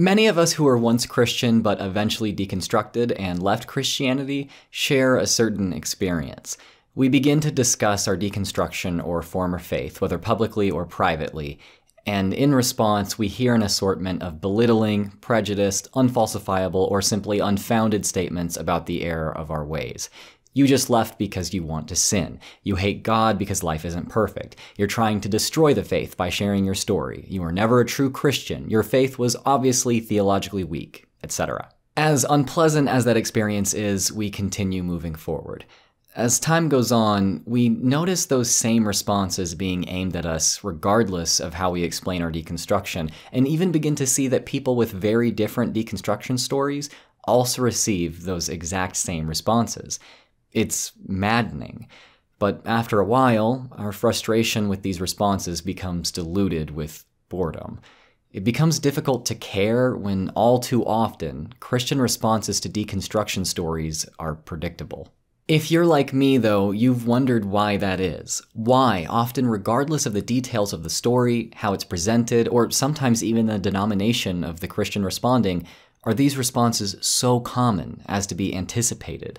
Many of us who were once Christian but eventually deconstructed and left Christianity share a certain experience. We begin to discuss our deconstruction or former faith, whether publicly or privately, and in response we hear an assortment of belittling, prejudiced, unfalsifiable, or simply unfounded statements about the error of our ways. You just left because you want to sin. You hate God because life isn't perfect. You're trying to destroy the faith by sharing your story. You were never a true Christian. Your faith was obviously theologically weak, etc. As unpleasant as that experience is, we continue moving forward. As time goes on, we notice those same responses being aimed at us regardless of how we explain our deconstruction, and even begin to see that people with very different deconstruction stories also receive those exact same responses. It's maddening. But after a while, our frustration with these responses becomes diluted with boredom. It becomes difficult to care when all too often, Christian responses to deconstruction stories are predictable. If you're like me, though, you've wondered why that is. Why, often regardless of the details of the story, how it's presented, or sometimes even the denomination of the Christian responding, are these responses so common as to be anticipated?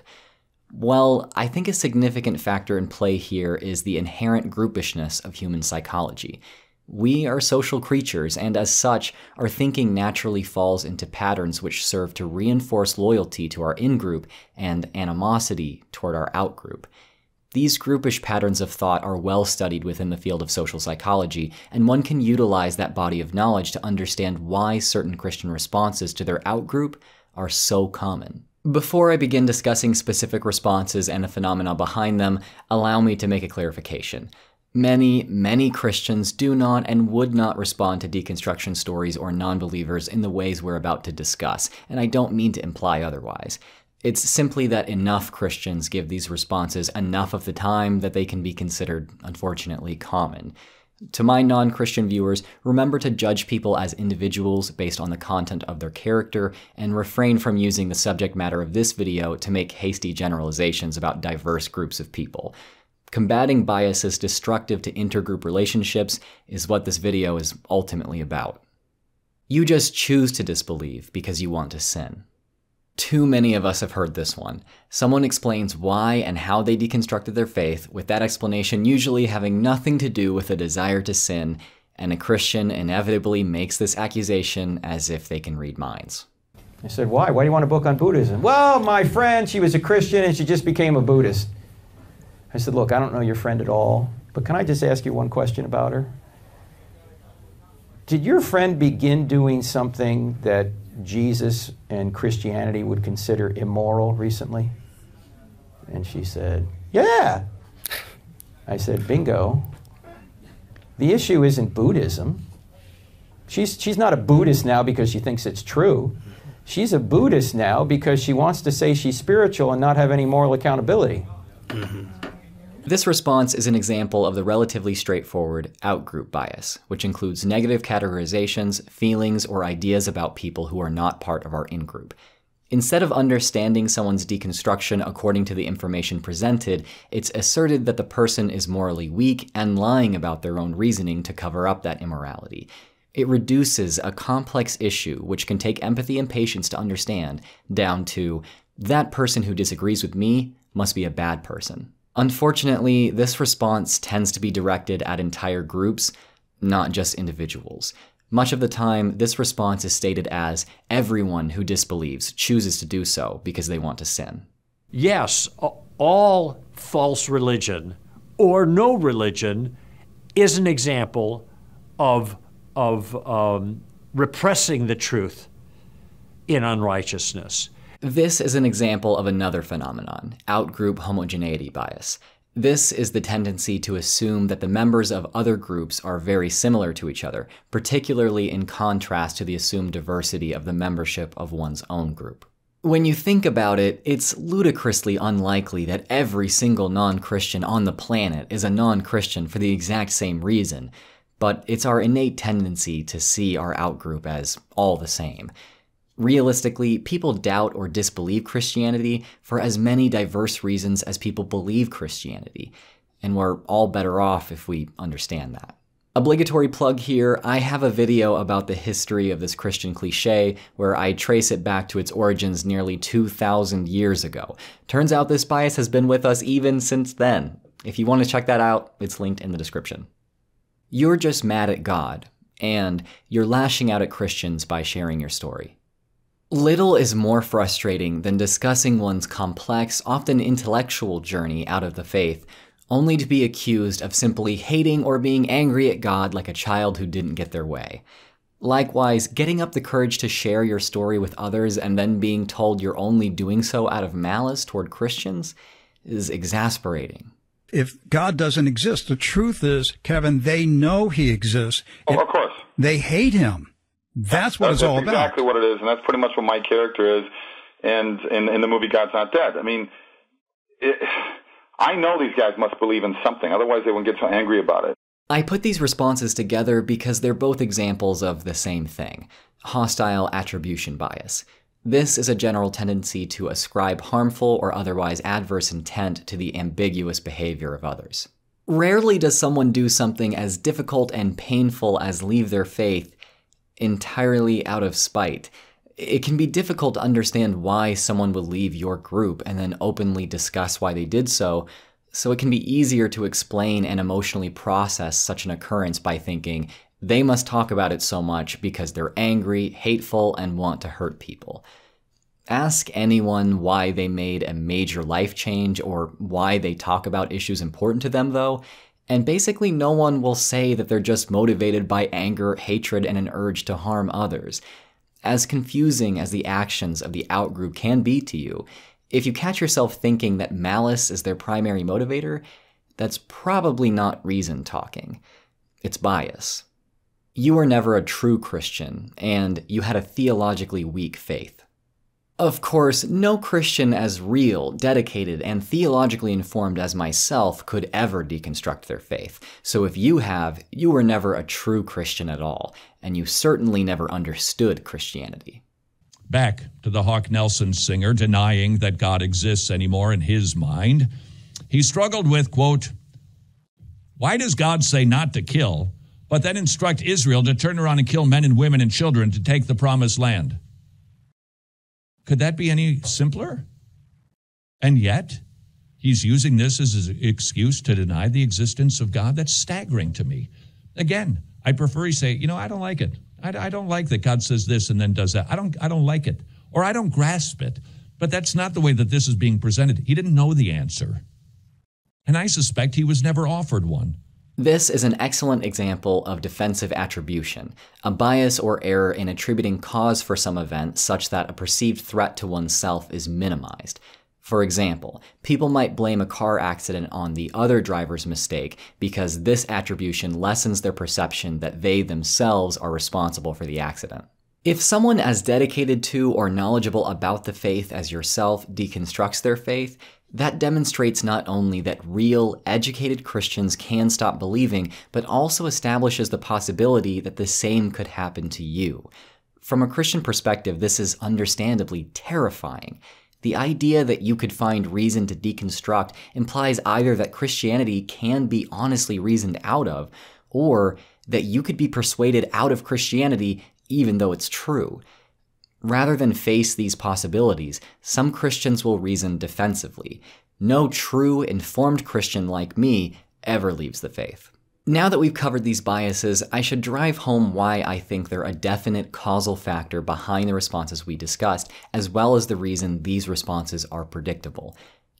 Well, I think a significant factor in play here is the inherent groupishness of human psychology. We are social creatures, and as such, our thinking naturally falls into patterns which serve to reinforce loyalty to our in-group and animosity toward our out-group. These groupish patterns of thought are well studied within the field of social psychology, and one can utilize that body of knowledge to understand why certain Christian responses to their out-group are so common. Before I begin discussing specific responses and the phenomena behind them, allow me to make a clarification. Many Christians do not and would not respond to deconstruction stories or non-believers in the ways we're about to discuss, and I don't mean to imply otherwise. It's simply that enough Christians give these responses enough of the time that they can be considered, unfortunately, common. To my non-Christian viewers, remember to judge people as individuals based on the content of their character, and refrain from using the subject matter of this video to make hasty generalizations about diverse groups of people. Combating bias as destructive to intergroup relationships is what this video is ultimately about. You just choose to disbelieve because you want to sin. Too many of us have heard this one. Someone explains why and how they deconstructed their faith, with that explanation usually having nothing to do with a desire to sin, and a Christian inevitably makes this accusation as if they can read minds. I said, why? Why do you want a book on Buddhism? Well, my friend, she was a Christian and she just became a Buddhist. I said, look, I don't know your friend at all, but can I just ask you one question about her? Did your friend begin doing something that Jesus and Christianity would consider immoral recently? And she said, yeah. I said, bingo. The issue isn't Buddhism. She's not a Buddhist now because she thinks it's true. She's a Buddhist now because she wants to say she's spiritual and not have any moral accountability. This response is an example of the relatively straightforward outgroup bias, which includes negative categorizations, feelings, or ideas about people who are not part of our in-group. Instead of understanding someone's deconstruction according to the information presented, it's asserted that the person is morally weak and lying about their own reasoning to cover up that immorality. It reduces a complex issue, which can take empathy and patience to understand, down to, that person who disagrees with me must be a bad person. Unfortunately, this response tends to be directed at entire groups, not just individuals. Much of the time, this response is stated as everyone who disbelieves chooses to do so because they want to sin. Yes, all false religion or no religion is an example of repressing the truth in unrighteousness. This is an example of another phenomenon, outgroup homogeneity bias. This is the tendency to assume that the members of other groups are very similar to each other, particularly in contrast to the assumed diversity of the membership of one's own group. When you think about it, it's ludicrously unlikely that every single non-Christian on the planet is a non-Christian for the exact same reason, but it's our innate tendency to see our outgroup as all the same. Realistically, people doubt or disbelieve Christianity for as many diverse reasons as people believe Christianity, and we're all better off if we understand that. Obligatory plug here, I have a video about the history of this Christian cliché where I trace it back to its origins nearly 2,000 years ago. Turns out this bias has been with us even since then. If you want to check that out, it's linked in the description. You're just mad at God, and you're lashing out at Christians by sharing your story. Little is more frustrating than discussing one's complex, often intellectual journey out of the faith, only to be accused of simply hating or being angry at God like a child who didn't get their way. Likewise, getting up the courage to share your story with others and then being told you're only doing so out of malice toward Christians is exasperating. If God doesn't exist, the truth is, Kevin, they know he exists. Oh, of course. They hate him. That's what it's all about. That's exactly what it is, and that's pretty much what my character is and in the movie God's Not Dead. I mean, I know these guys must believe in something, otherwise they wouldn't get so angry about it. I put these responses together because they're both examples of the same thing, hostile attribution bias. This is a general tendency to ascribe harmful or otherwise adverse intent to the ambiguous behavior of others. Rarely does someone do something as difficult and painful as leave their faith entirely out of spite. It can be difficult to understand why someone would leave your group and then openly discuss why they did so it can be easier to explain and emotionally process such an occurrence by thinking, they must talk about it so much because they're angry, hateful, and want to hurt people. Ask anyone why they made a major life change or why they talk about issues important to them, though, and basically no one will say that they're just motivated by anger, hatred, and an urge to harm others. As confusing as the actions of the Outgroup can be to you, if you catch yourself thinking that malice is their primary motivator, that's probably not reason talking. It's bias. You were never a true Christian, and you had a theologically weak faith. Of course, no Christian as real, dedicated, and theologically informed as myself could ever deconstruct their faith. So if you have, you were never a true Christian at all, and you certainly never understood Christianity. Back to the Hawk Nelson singer denying that God exists anymore in his mind. He struggled with, quote, why does God say not to kill, but then instruct Israel to turn around and kill men and women and children to take the promised land? Could that be any simpler? And yet, he's using this as his excuse to deny the existence of God? That's staggering to me. Again, I prefer he say, I don't like it. I don't like that God says this and then does that. I don't like it, or I don't grasp it. But that's not the way that this is being presented. He didn't know the answer. And I suspect he was never offered one. This is an excellent example of defensive attribution, a bias or error in attributing cause for some event such that a perceived threat to oneself is minimized. For example, people might blame a car accident on the other driver's mistake because this attribution lessens their perception that they themselves are responsible for the accident. If someone as dedicated to or knowledgeable about the faith as yourself deconstructs their faith, that demonstrates not only that real, educated Christians can stop believing, but also establishes the possibility that the same could happen to you. From a Christian perspective, this is understandably terrifying. The idea that you could find reason to deconstruct implies either that Christianity can be honestly reasoned out of, or that you could be persuaded out of Christianity even though it's true. Rather than face these possibilities, some Christians will reason defensively. No true, informed Christian like me ever leaves the faith. Now that we've covered these biases, I should drive home why I think they're a definite causal factor behind the responses we discussed, as well as the reason these responses are predictable.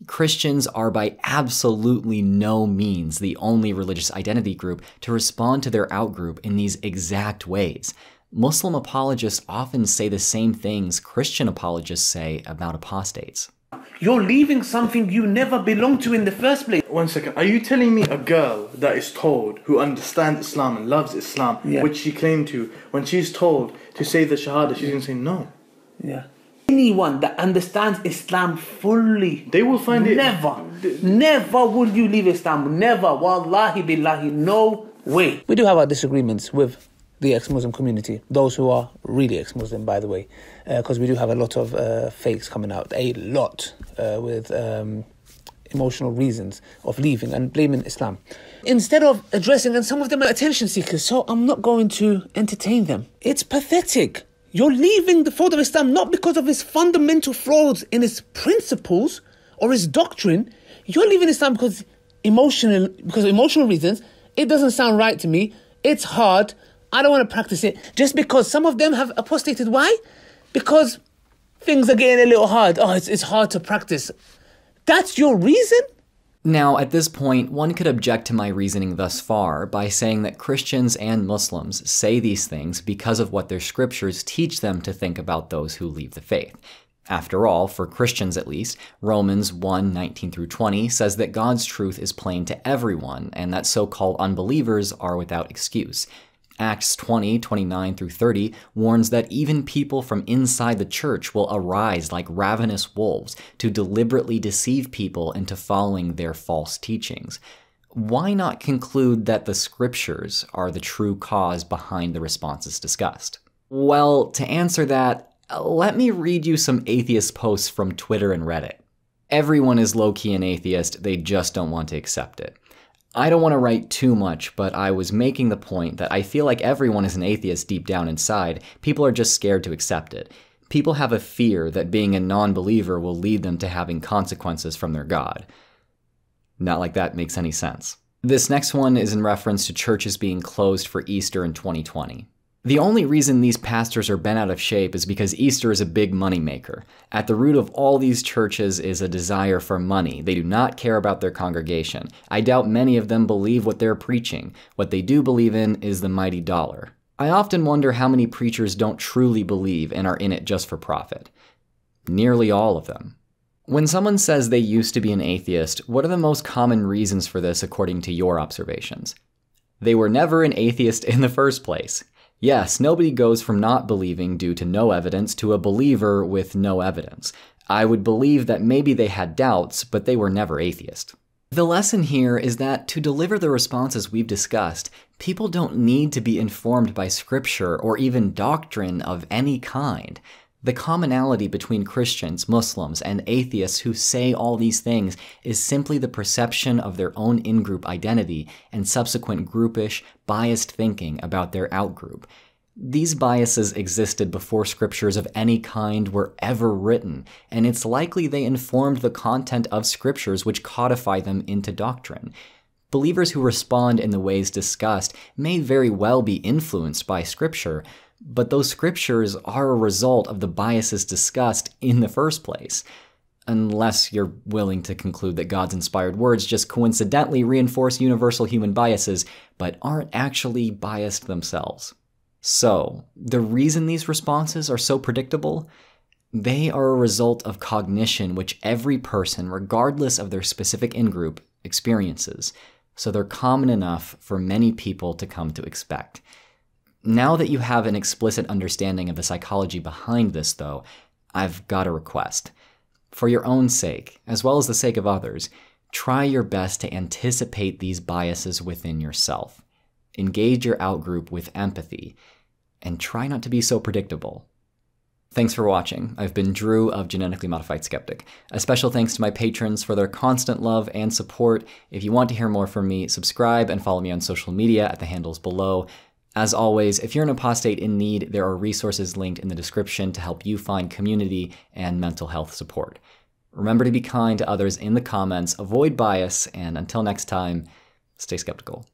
Christians are by absolutely no means the only religious identity group to respond to their outgroup in these exact ways. Muslim apologists often say the same things Christian apologists say about apostates. You're leaving something you never belonged to in the first place. 1 second. Are you telling me a girl that is told, who understands Islam and loves Islam, which she claimed to, when she's told to say the Shahada, she's going to say no? Yeah. Anyone that understands Islam fully, they will find Never will you leave Islam. Never. Wallahi billahi. No way. We do have our disagreements with the ex-Muslim community, those who are really ex-Muslim, by the way, because we do have a lot of fakes coming out, a lot, with emotional reasons of leaving and blaming Islam. Instead of addressing, and some of them are attention seekers, so I'm not going to entertain them. It's pathetic. You're leaving the fold of Islam not because of its fundamental flaws in its principles or its doctrine. You're leaving Islam because of emotional reasons. It doesn't sound right to me. It's hard. I don't want to practice it. Just because some of them have apostated. Why? Because things are getting a little hard. Oh, it's hard to practice. That's your reason? Now, at this point, one could object to my reasoning thus far by saying that Christians and Muslims say these things because of what their scriptures teach them to think about those who leave the faith. After all, for Christians at least, Romans 1:19-20 says that God's truth is plain to everyone, and that so-called unbelievers are without excuse. Acts 20:29-30 warns that even people from inside the church will arise like ravenous wolves to deliberately deceive people into following their false teachings. Why not conclude that the scriptures are the true cause behind the responses discussed? Well, to answer that, let me read you some atheist posts from Twitter and Reddit. Everyone is low-key an atheist, they just don't want to accept it. I don't want to write too much, but I was making the point that I feel like everyone is an atheist deep down inside. People are just scared to accept it. People have a fear that being a non-believer will lead them to having consequences from their God. Not like that makes any sense. This next one is in reference to churches being closed for Easter in 2020. The only reason these pastors are bent out of shape is because Easter is a big moneymaker. At the root of all these churches is a desire for money. They do not care about their congregation. I doubt many of them believe what they're preaching. What they do believe in is the mighty dollar. I often wonder how many preachers don't truly believe and are in it just for profit. Nearly all of them. When someone says they used to be an atheist, what are the most common reasons for this according to your observations? They were never an atheist in the first place. Yes, nobody goes from not believing due to no evidence to a believer with no evidence. I would believe that maybe they had doubts, but they were never atheist. The lesson here is that to deliver the responses we've discussed, people don't need to be informed by scripture or even doctrine of any kind. The commonality between Christians, Muslims, and atheists who say all these things is simply the perception of their own in-group identity and subsequent groupish, biased thinking about their outgroup. These biases existed before scriptures of any kind were ever written, and it's likely they informed the content of scriptures which codify them into doctrine. Believers who respond in the ways discussed may very well be influenced by scripture, but those scriptures are a result of the biases discussed in the first place. Unless you're willing to conclude that God's inspired words just coincidentally reinforce universal human biases, but aren't actually biased themselves. So, the reason these responses are so predictable? They are a result of cognition which every person, regardless of their specific in-group, experiences. So they're common enough for many people to come to expect. Now that you have an explicit understanding of the psychology behind this, though, I've got a request. For your own sake, as well as the sake of others, try your best to anticipate these biases within yourself. Engage your outgroup with empathy, and try not to be so predictable. Thanks for watching. I've been Drew of Genetically Modified Skeptic. A special thanks to my patrons for their constant love and support. If you want to hear more from me, subscribe and follow me on social media at the handles below. As always, if you're an apostate in need, there are resources linked in the description to help you find community and mental health support. Remember to be kind to others in the comments, avoid bias, and until next time, stay skeptical.